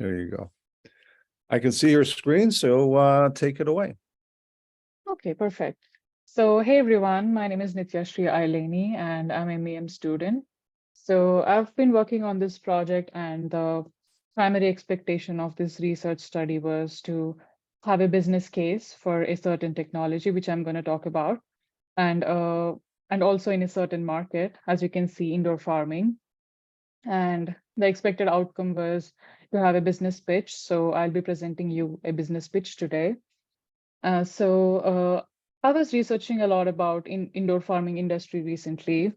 There you go. I can see your screen, so take it away. Okay, perfect. So, hey everyone, my name is Nityasri Aileni and I'm a MEM student. So I've been working on this project, and the primary expectation of this research study was to have a business case for a certain technology, which I'm going to talk about, and also in a certain market, as you can see, indoor farming. And the expected outcome was to have a business pitch. So I'll be presenting you a business pitch today. So I was researching a lot about indoor farming industry recently,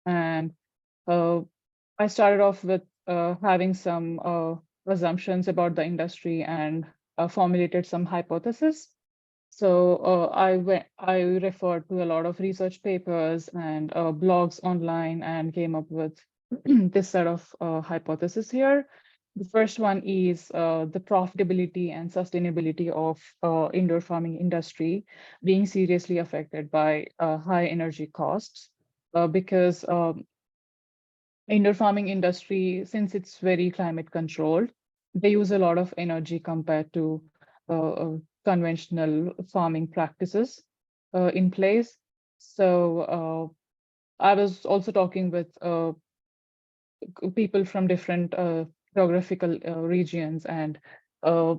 and uh, I started off with having some assumptions about the industry and formulated some hypotheses. So I referred to a lot of research papers and blogs online and came up with this set of hypothesis here. The first one is the profitability and sustainability of indoor farming industry being seriously affected by high energy costs, because indoor farming industry, since it's very climate controlled, they use a lot of energy compared to conventional farming practices in place. So I was also talking with people from different geographical regions, and uh,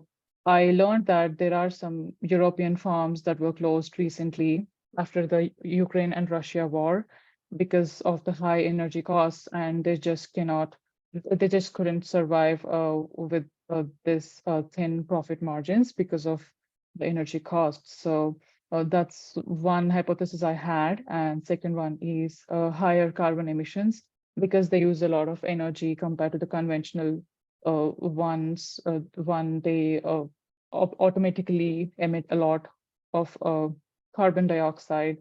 I learned that there are some European farms that were closed recently after the Ukraine and Russia war because of the high energy costs, and they just couldn't survive with this thin profit margins because of the energy costs. So that's one hypothesis I had. And second one is higher carbon emissions, because they use a lot of energy compared to the conventional ones. One, they automatically emit a lot of carbon dioxide,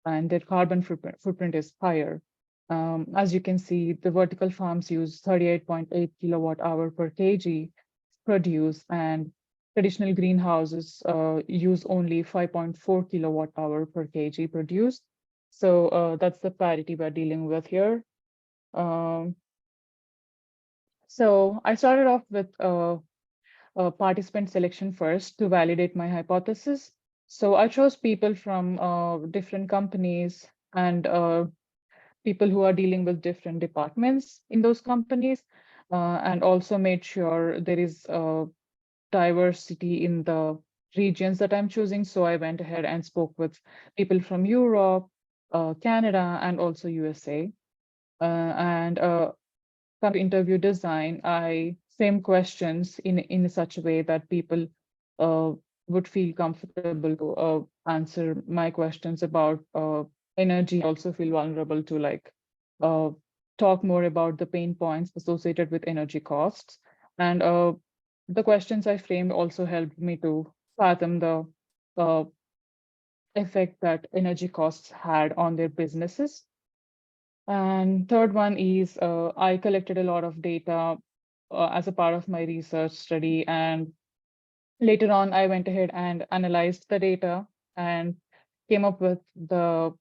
and their carbon footprint is higher. As you can see, the vertical farms use 38.8 kilowatt hour per kg produce, and traditional greenhouses use only 5.4 kilowatt hour per kg produced. So that's the parity we're dealing with here. Um, so I started off with participant selection first to validate my hypothesis. So I chose people from different companies and people who are dealing with different departments in those companies, and also made sure there is diversity in the regions that I'm choosing. So I went ahead and spoke with people from Europe, Canada, and also USA. And Come to interview design, I frame questions in such a way that people uh, would feel comfortable to answer my questions about energy. Also feel vulnerable to uh, talk more about the pain points associated with energy costs. And the questions I framed also helped me to fathom the uh, effect that energy costs had on their businesses. And third one is I collected a lot of data as a part of my research study. And later on, I went ahead and analyzed the data and came up with the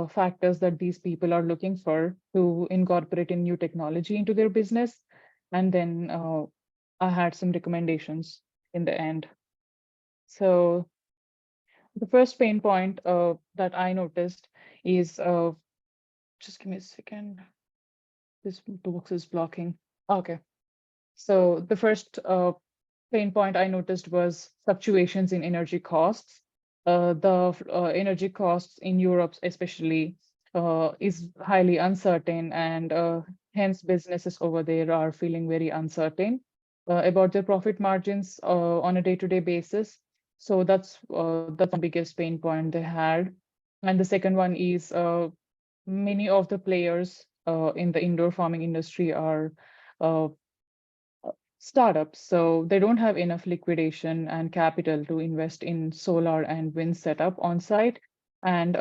factors that these people are looking for to incorporate a new technology into their business. And then I had some recommendations in the end. So the first pain point that I noticed is, just give me a second. This box is blocking. Okay. So the first pain point I noticed was fluctuations in energy costs. The energy costs in Europe, especially, is highly uncertain, and hence businesses over there are feeling very uncertain about their profit margins on a day-to-day basis. So that's the biggest pain point they had. And the second one is many of the players in the indoor farming industry are uh, startups, so they don't have enough liquidation and capital to invest in solar and wind setup on site, and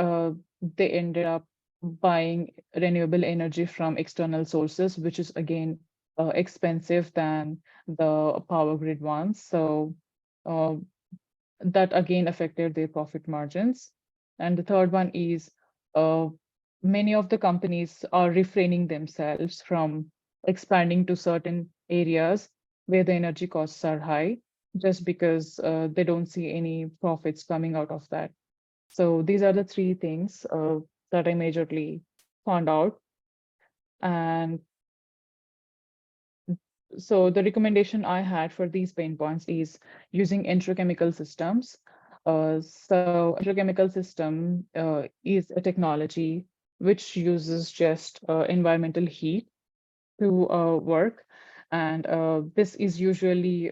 they ended up buying renewable energy from external sources, which is again expensive than the power grid ones. So uh, that again affected their profit margins. And the third one is uh, many of the companies are refraining themselves from expanding to certain areas where the energy costs are high, just because they don't see any profits coming out of that. So these are the three things that I majorly found out. And so the recommendation I had for these pain points is using introchemical systems. So introchemical system is a technology which uses just environmental heat to work. And this is usually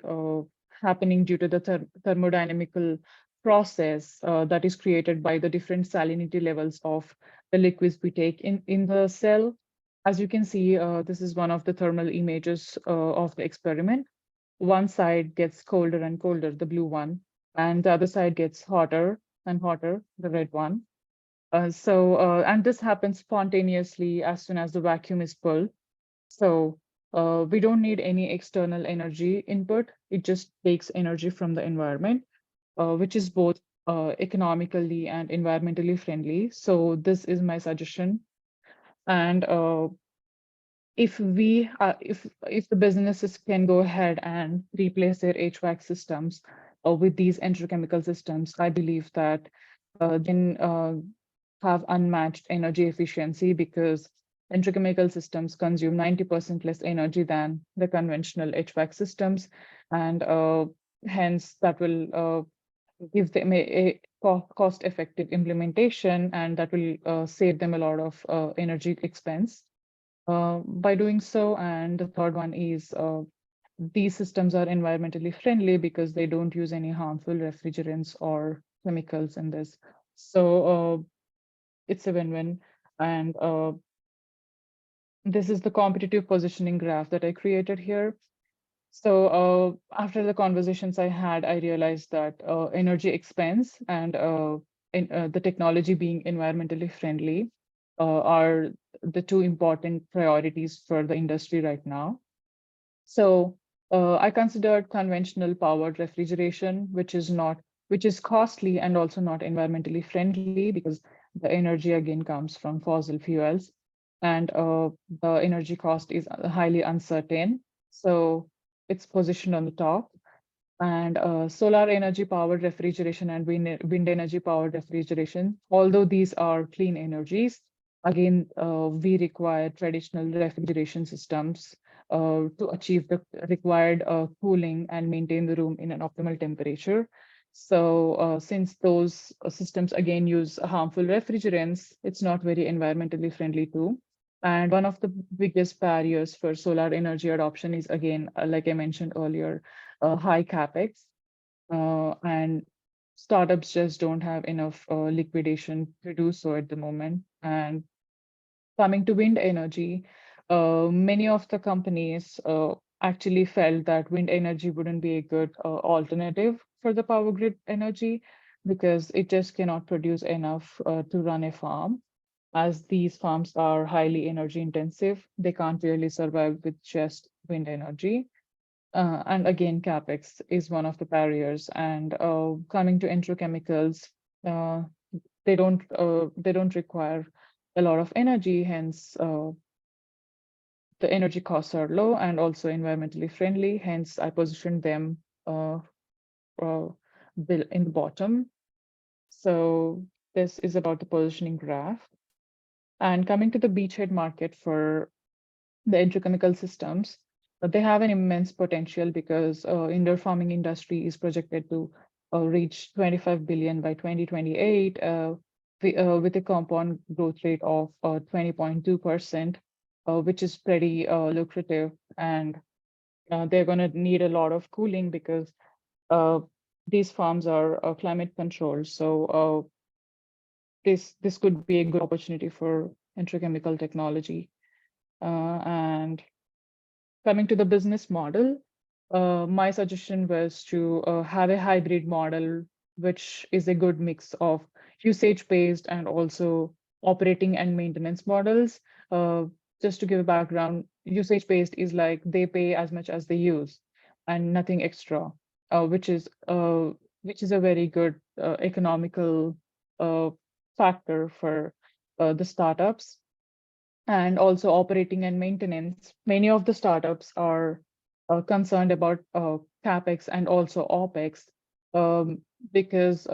happening due to the thermodynamical process that is created by the different salinity levels of the liquids we take in the cell. As you can see, this is one of the thermal images of the experiment. One side gets colder and colder, the blue one, and the other side gets hotter and hotter, the red one. And this happens spontaneously as soon as the vacuum is pulled. So we don't need any external energy input. It just takes energy from the environment, which is both economically and environmentally friendly. So this is my suggestion. And if the businesses can go ahead and replace their HVAC systems with these enterochemical systems, I believe that then have unmatched energy efficiency, because enterochemical systems consume 90% less energy than the conventional HVAC systems, and hence that will give them a cost-effective implementation, and that will save them a lot of energy expense by doing so. And the third one is these systems are environmentally friendly because they don't use any harmful refrigerants or chemicals in this. So it's a win-win. And this is the competitive positioning graph that I created here. So after the conversations I had, I realized that energy expense and the technology being environmentally friendly are the two important priorities for the industry right now. So I considered conventional powered refrigeration, which is costly and also not environmentally friendly, because the energy again comes from fossil fuels, and the energy cost is highly uncertain. So it's positioned on the top. And solar energy powered refrigeration and wind energy powered refrigeration, although these are clean energies, again, we require traditional refrigeration systems to achieve the required cooling and maintain the room in an optimal temperature. So since those systems again use harmful refrigerants, it's not very environmentally friendly too. And one of the biggest barriers for solar energy adoption is, again, like I mentioned earlier, high capex, and startups just don't have enough liquidation to do so at the moment. And coming to wind energy, many of the companies actually felt that wind energy wouldn't be a good alternative for the power grid energy, because it just cannot produce enough to run a farm. As these farms are highly energy intensive, they can't really survive with just wind energy. And again, capex is one of the barriers. And coming to introchemicals, uh, they don't require a lot of energy, hence the energy costs are low and also environmentally friendly. Hence, I positioned them uh, in the bottom. So this is about the positioning graph. And coming to the beachhead market for the introchemical systems, they have an immense potential, because indoor farming industry is projected to reach 25 billion by 2028, with a compound growth rate of 20.2%, which is pretty lucrative. And they're going to need a lot of cooling, because uh, these farms are climate controlled. So this could be a good opportunity for introchemical technology. And coming to the business model, my suggestion was to have a hybrid model, which is a good mix of usage-based and also operating and maintenance models. Uh, just to give a background, usage-based is like they pay as much as they use and nothing extra, which is a very good economical uh, factor for the startups. And also operating and maintenance. Many of the startups are concerned about capex and also opex, because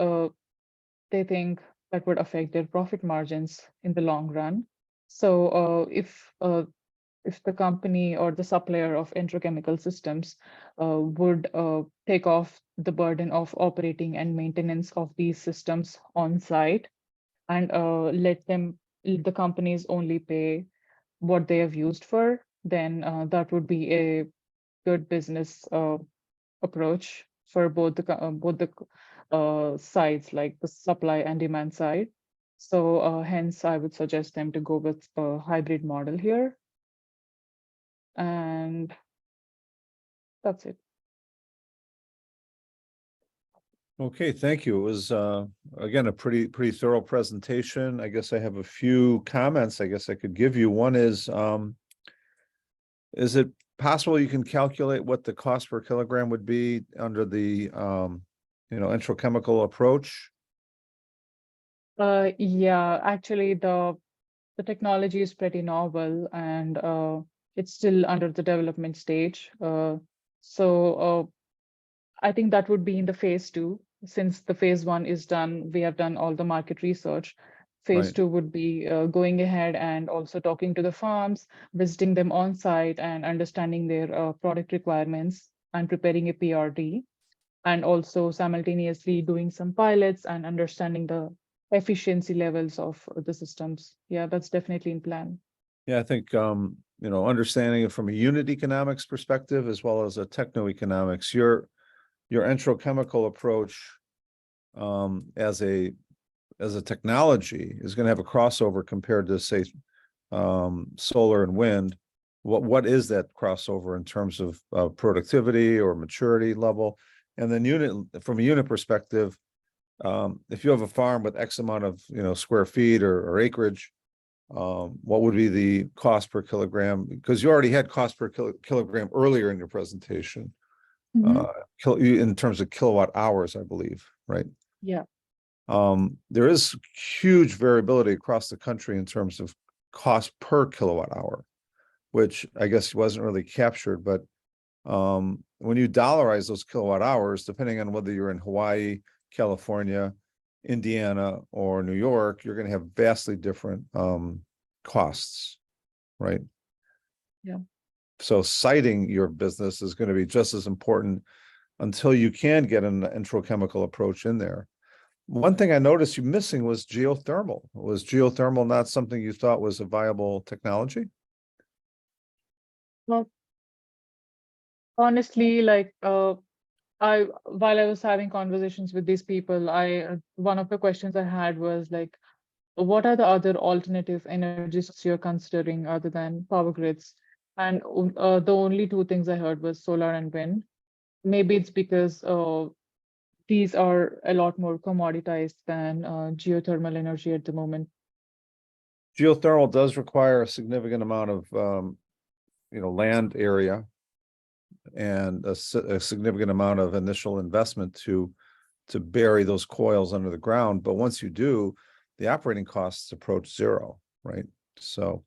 they think that would affect their profit margins in the long run. So if the company or the supplier of electrochemical systems would take off the burden of operating and maintenance of these systems on site, and let the companies only pay what they have used for, then that would be a good business approach for both the sides, like the supply and demand side. So hence, I would suggest them to go with a hybrid model here, and that's it. Okay, thank you. It was again a pretty thorough presentation. I guess I have a few comments I guess I could give you. One is it possible you can calculate what the cost per kilogram would be under the enterochemical approach? Yeah, actually, the technology is pretty novel, and it's still under the development stage. So I think that would be in the phase 2. Since the phase 1 is done, we have done all the market research. Phase Right. 2 would be going ahead and also talking to the farms, visiting them on site, and understanding their product requirements, and preparing a PRD, and also simultaneously doing some pilots and understanding the efficiency levels of the systems. Yeah, that's definitely in plan. Yeah, I think understanding it from a unit economics perspective as well as a techno-economics, your enterochemical approach as a technology is going to have a crossover compared to, say, solar and wind. What is that crossover in terms of productivity or maturity level? And then from a unit perspective, if you have a farm with X amount of square feet or acreage, what would be the cost per kilogram? Because you already had cost per kilogram earlier in your presentation, in terms of kilowatt hours, I believe, right? Yeah. There is huge variability across the country in terms of cost per kilowatt hour, which I guess wasn't really captured. But when you dollarize those kilowatt hours, depending on whether you're in Hawaii, California, Indiana, or New York, you're going to have vastly different costs, right? Yeah. So citing your business is going to be just as important until you can get an enterochemical approach in there. One thing I noticed you missing was geothermal. Was geothermal not something you thought was a viable technology? Well, honestly, like while I was having conversations with these people, one of the questions I had was like, what are the other alternative energy sources you're considering other than power grids? And the only two things I heard was solar and wind. Maybe it's because these are a lot more commoditized than geothermal energy at the moment. Geothermal does require a significant amount of land area and a significant amount of initial investment to bury those coils under the ground. But once you do, the operating costs approach zero, right? So,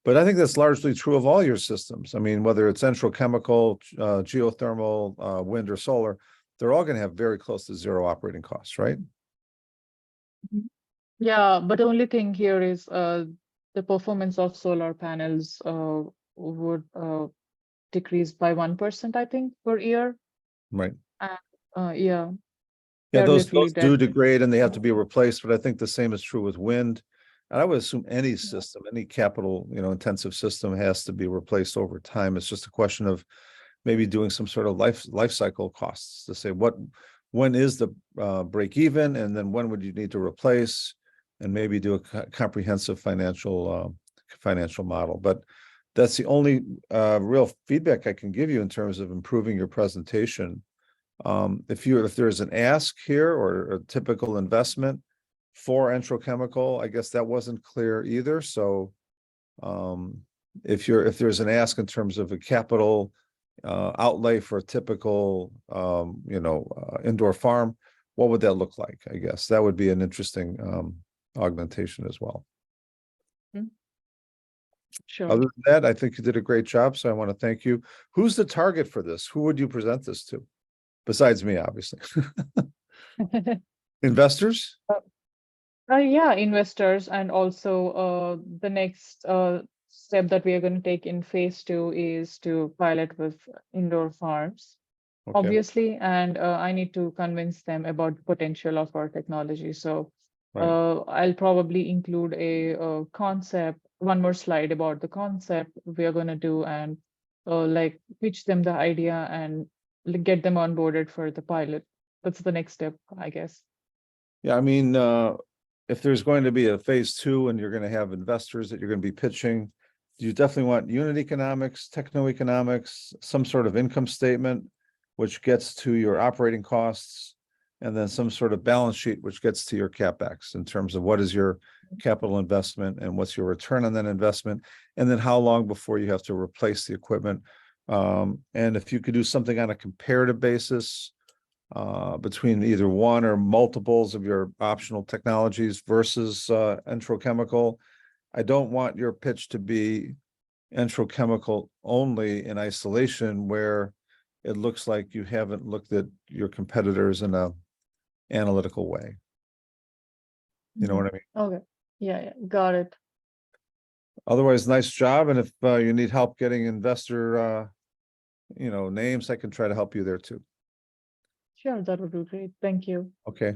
but I think that's largely true of all your systems. I mean, whether it's enterochemical, geothermal, wind, or solar, they're all going to have very close to zero operating costs, right? Yeah, but the only thing here is the performance of solar panels would decrease by 1%, I think, per year. Right. And yeah, Yeah, they're those literally do dead. degrade and they have to be replaced, but I think the same is true with wind. And I would assume any system, any capital, intensive system has to be replaced over time. It's just a question of maybe doing some sort of life cycle costs to say when is the break even, and then when would you need to replace, and maybe do a comprehensive financial model. But that's the only real feedback I can give you in terms of improving your presentation. If there's an ask here or a typical investment for enterochemical, I guess that wasn't clear either. So if there's an ask in terms of a capital outlay for a typical indoor farm, what would that look like? I guess that would be an interesting augmentation as well. Sure. Other than that, I think you did a great job, so I want to thank you. Who's the target for this? Who would you present this to? Besides me, obviously. Investors? Yeah, investors, and also the next step that we are going to take in phase 2 is to pilot with indoor farms, Okay, obviously, and I need to convince them about the potential of our technology. So right. I'll probably include a concept, one more slide about the concept we are going to do, and like pitch them the idea and get them onboarded for the pilot. That's the next step, I guess. Yeah, I mean, if there's going to be a phase 2 and you're going to have investors that you're going to be pitching, you definitely want unit economics, techno-economics, some sort of income statement, which gets to your operating costs, and then some sort of balance sheet, which gets to your CapEx in terms of what is your capital investment and what's your return on that investment, and then how long before you have to replace the equipment. And if you could do something on a comparative basis, between either one or multiples of your optional technologies versus enterochemical. I don't want your pitch to be enterochemical only in isolation, where it looks like you haven't looked at your competitors in a analytical way. You know what I mean? Okay. Yeah, got it. Otherwise, nice job. And if you need help getting investor, names, I can try to help you there too. Sure, that would be great. Thank you. Okay.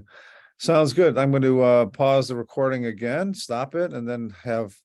Sounds good. I'm going to pause the recording again, stop it, and then have